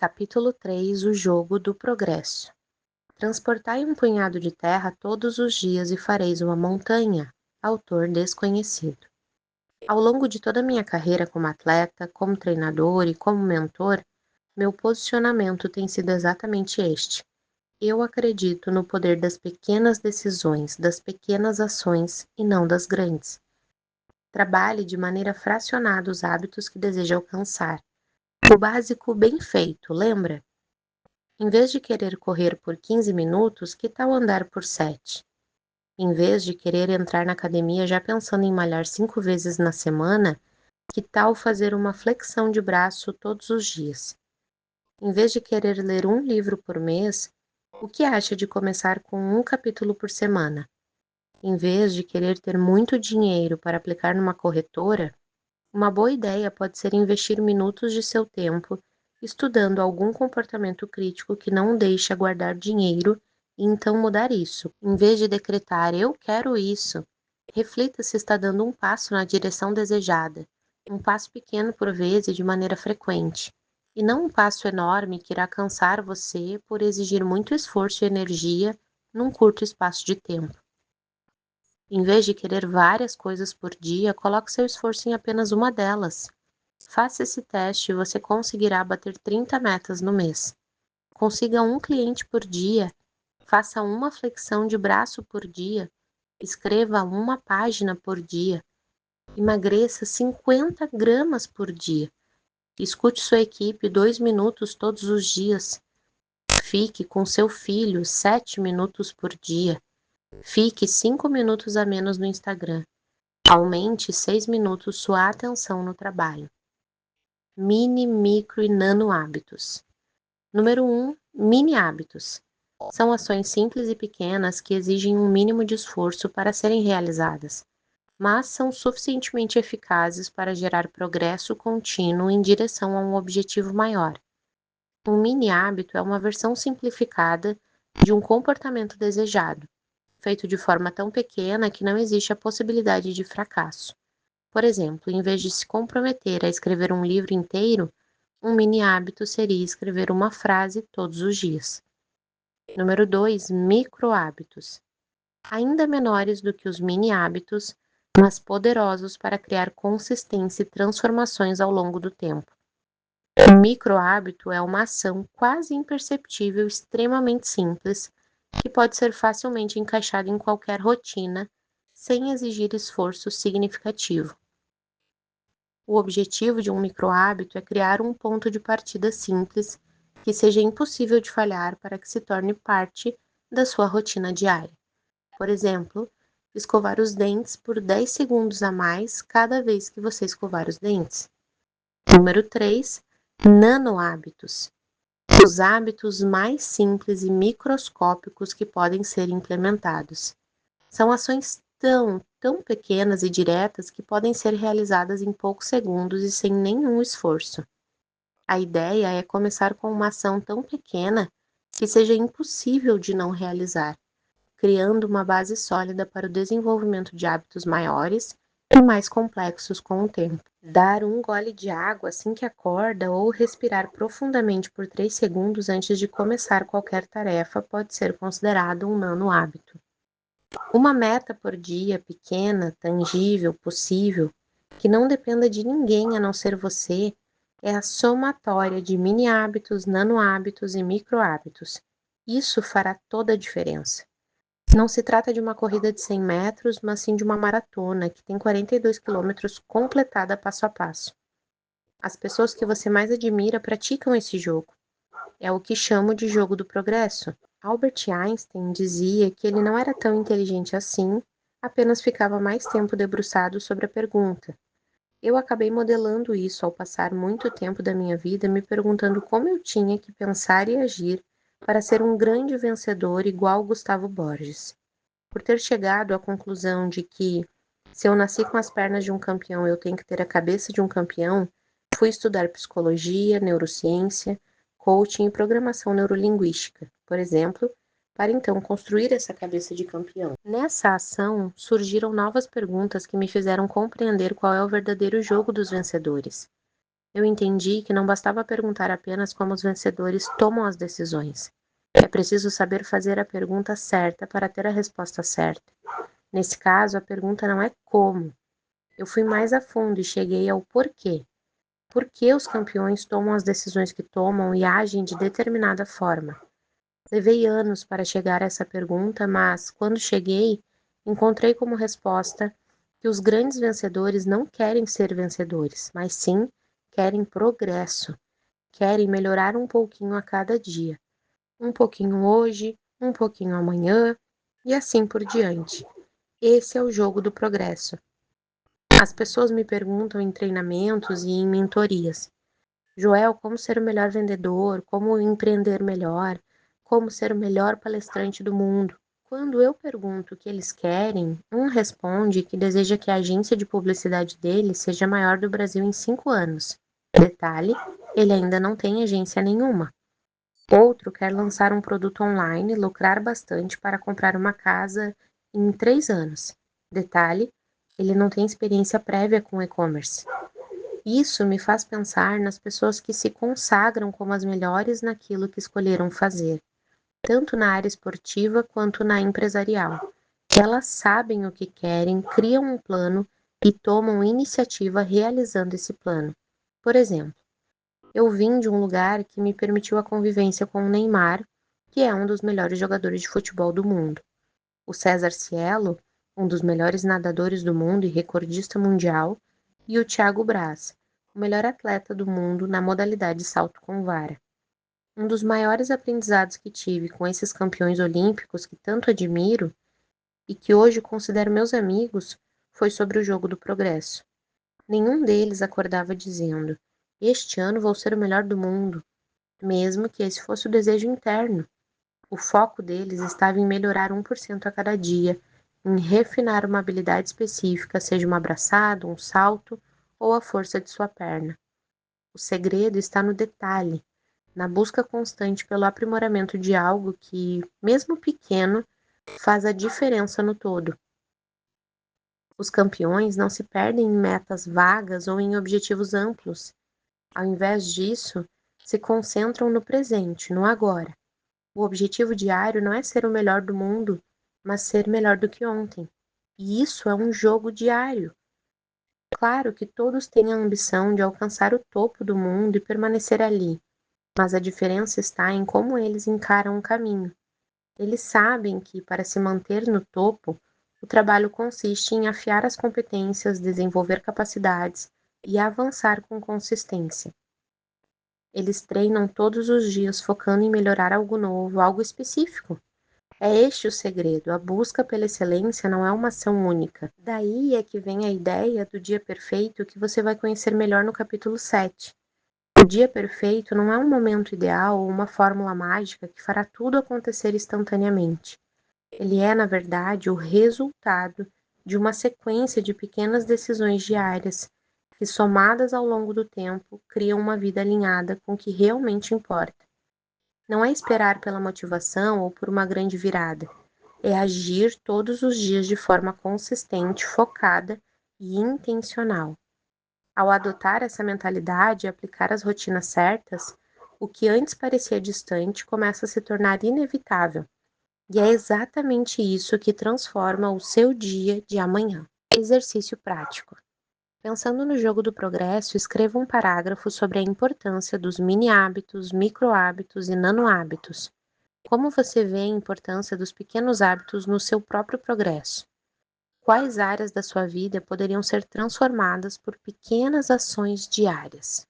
Capítulo 3 O jogo do progresso. Transportai um punhado de terra todos os dias e fareis uma montanha. Autor desconhecido. Ao longo de toda a minha carreira como atleta, como treinador e como mentor, meu posicionamento tem sido exatamente este. Eu acredito no poder das pequenas decisões, das pequenas ações e não das grandes. Trabalhe de maneira fracionada os hábitos que deseja alcançar. O básico bem feito, lembra? Em vez de querer correr por 15 minutos, que tal andar por 7? Em vez de querer entrar na academia já pensando em malhar 5 vezes na semana, que tal fazer uma flexão de braço todos os dias? Em vez de querer ler um livro por mês, o que acha de começar com um capítulo por semana? Em vez de querer ter muito dinheiro para aplicar numa corretora, uma boa ideia pode ser investir minutos de seu tempo estudando algum comportamento crítico que não deixa guardar dinheiro e então mudar isso. Em vez de decretar eu quero isso, reflita se está dando um passo na direção desejada, um passo pequeno por vez e de maneira frequente, e não um passo enorme que irá cansar você por exigir muito esforço e energia num curto espaço de tempo. Em vez de querer várias coisas por dia, coloque seu esforço em apenas uma delas. Faça esse teste e você conseguirá bater 30 metas no mês. Consiga um cliente por dia, faça uma flexão de braço por dia, escreva uma página por dia, emagreça 50 gramas por dia, escute sua equipe 2 minutos todos os dias, fique com seu filho 7 minutos por dia, fique 5 minutos a menos no Instagram, aumente 6 minutos sua atenção no trabalho. Mini, micro e nano hábitos. Número 1. Mini hábitos. São ações simples e pequenas que exigem um mínimo de esforço para serem realizadas, mas são suficientemente eficazes para gerar progresso contínuo em direção a um objetivo maior. Um mini hábito é uma versão simplificada de um comportamento desejado, feito de forma tão pequena que não existe a possibilidade de fracasso. Por exemplo, em vez de se comprometer a escrever um livro inteiro, um mini hábito seria escrever uma frase todos os dias. Número 2. Micro hábitos. Ainda menores do que os mini hábitos, mas poderosos para criar consistência e transformações ao longo do tempo. Um micro hábito é uma ação quase imperceptível, extremamente simples, que pode ser facilmente encaixada em qualquer rotina, sem exigir esforço significativo. O objetivo de um microhábito é criar um ponto de partida simples que seja impossível de falhar para que se torne parte da sua rotina diária. Por exemplo, escovar os dentes por 10 segundos a mais cada vez que você escovar os dentes. Número 3. Nanohábitos. Os hábitos mais simples e microscópicos que podem ser implementados. São ações tão pequenas e diretas que podem ser realizadas em poucos segundos e sem nenhum esforço. A ideia é começar com uma ação tão pequena que seja impossível de não realizar, criando uma base sólida para o desenvolvimento de hábitos maiores e mais complexos com o tempo. Dar um gole de água assim que acorda ou respirar profundamente por 3 segundos antes de começar qualquer tarefa pode ser considerado um nano hábito. Uma meta por dia, pequena, tangível, possível, que não dependa de ninguém a não ser você, é a somatória de mini hábitos, nano hábitos e micro hábitos. Isso fará toda a diferença. Não se trata de uma corrida de 100 metros, mas sim de uma maratona que tem 42 quilômetros completada passo a passo. As pessoas que você mais admira praticam esse jogo. É o que chamo de jogo do progresso. Albert Einstein dizia que ele não era tão inteligente assim, apenas ficava mais tempo debruçado sobre a pergunta. Eu acabei modelando isso ao passar muito tempo da minha vida me perguntando como eu tinha que pensar e agir para ser um grande vencedor igual Gustavo Borges. Por ter chegado à conclusão de que, se eu nasci com as pernas de um campeão, eu tenho que ter a cabeça de um campeão, fui estudar psicologia, neurociência, coaching e programação neurolinguística, por exemplo, para então construir essa cabeça de campeão. Nessa ação, surgiram novas perguntas que me fizeram compreender qual é o verdadeiro jogo dos vencedores. Eu entendi que não bastava perguntar apenas como os vencedores tomam as decisões. É preciso saber fazer a pergunta certa para ter a resposta certa. Nesse caso, a pergunta não é como. Eu fui mais a fundo e cheguei ao porquê. Por que os campeões tomam as decisões que tomam e agem de determinada forma? Levei anos para chegar a essa pergunta, mas, quando cheguei, encontrei como resposta que os grandes vencedores não querem ser vencedores, mas sim querem progresso, querem melhorar um pouquinho a cada dia. Um pouquinho hoje, um pouquinho amanhã e assim por diante. Esse é o jogo do progresso. As pessoas me perguntam em treinamentos e em mentorias: Joel, como ser o melhor vendedor? Como empreender melhor? Como ser o melhor palestrante do mundo? Quando eu pergunto o que eles querem, um responde que deseja que a agência de publicidade dele seja a maior do Brasil em 5 anos. Detalhe, ele ainda não tem agência nenhuma. Outro quer lançar um produto online, lucrar bastante para comprar uma casa em 3 anos. Detalhe, ele não tem experiência prévia com e-commerce. Isso me faz pensar nas pessoas que se consagram como as melhores naquilo que escolheram fazer, tanto na área esportiva quanto na empresarial. Elas sabem o que querem, criam um plano e tomam iniciativa realizando esse plano. Por exemplo, eu vim de um lugar que me permitiu a convivência com o Neymar, que é um dos melhores jogadores de futebol do mundo. O César Cielo, um dos melhores nadadores do mundo e recordista mundial, e o Thiago Braz, o melhor atleta do mundo na modalidade salto com vara. Um dos maiores aprendizados que tive com esses campeões olímpicos que tanto admiro e que hoje considero meus amigos foi sobre o jogo do progresso. Nenhum deles acordava dizendo: Este ano vou ser o melhor do mundo, mesmo que esse fosse o desejo interno. O foco deles estava em melhorar 1% a cada dia, em refinar uma habilidade específica, seja uma abraçada, um salto ou a força de sua perna. O segredo está no detalhe, na busca constante pelo aprimoramento de algo que, mesmo pequeno, faz a diferença no todo. Os campeões não se perdem em metas vagas ou em objetivos amplos. Ao invés disso, se concentram no presente, no agora. O objetivo diário não é ser o melhor do mundo, mas ser melhor do que ontem. E isso é um jogo diário. Claro que todos têm a ambição de alcançar o topo do mundo e permanecer ali, mas a diferença está em como eles encaram o caminho. Eles sabem que, para se manter no topo, o trabalho consiste em afiar as competências, desenvolver capacidades e avançar com consistência. Eles treinam todos os dias focando em melhorar algo novo, algo específico. É este o segredo. A busca pela excelência não é uma ação única. Daí é que vem a ideia do dia perfeito que você vai conhecer melhor no capítulo 7. O dia perfeito não é um momento ideal ou uma fórmula mágica que fará tudo acontecer instantaneamente. Ele é, na verdade, o resultado de uma sequência de pequenas decisões diárias que, somadas ao longo do tempo, criam uma vida alinhada com o que realmente importa. Não é esperar pela motivação ou por uma grande virada. É agir todos os dias de forma consistente, focada e intencional. Ao adotar essa mentalidade e aplicar as rotinas certas, o que antes parecia distante começa a se tornar inevitável. E é exatamente isso que transforma o seu dia de amanhã. Exercício prático. Pensando no jogo do progresso, escreva um parágrafo sobre a importância dos mini hábitos, micro hábitos e nano hábitos. Como você vê a importância dos pequenos hábitos no seu próprio progresso? Quais áreas da sua vida poderiam ser transformadas por pequenas ações diárias?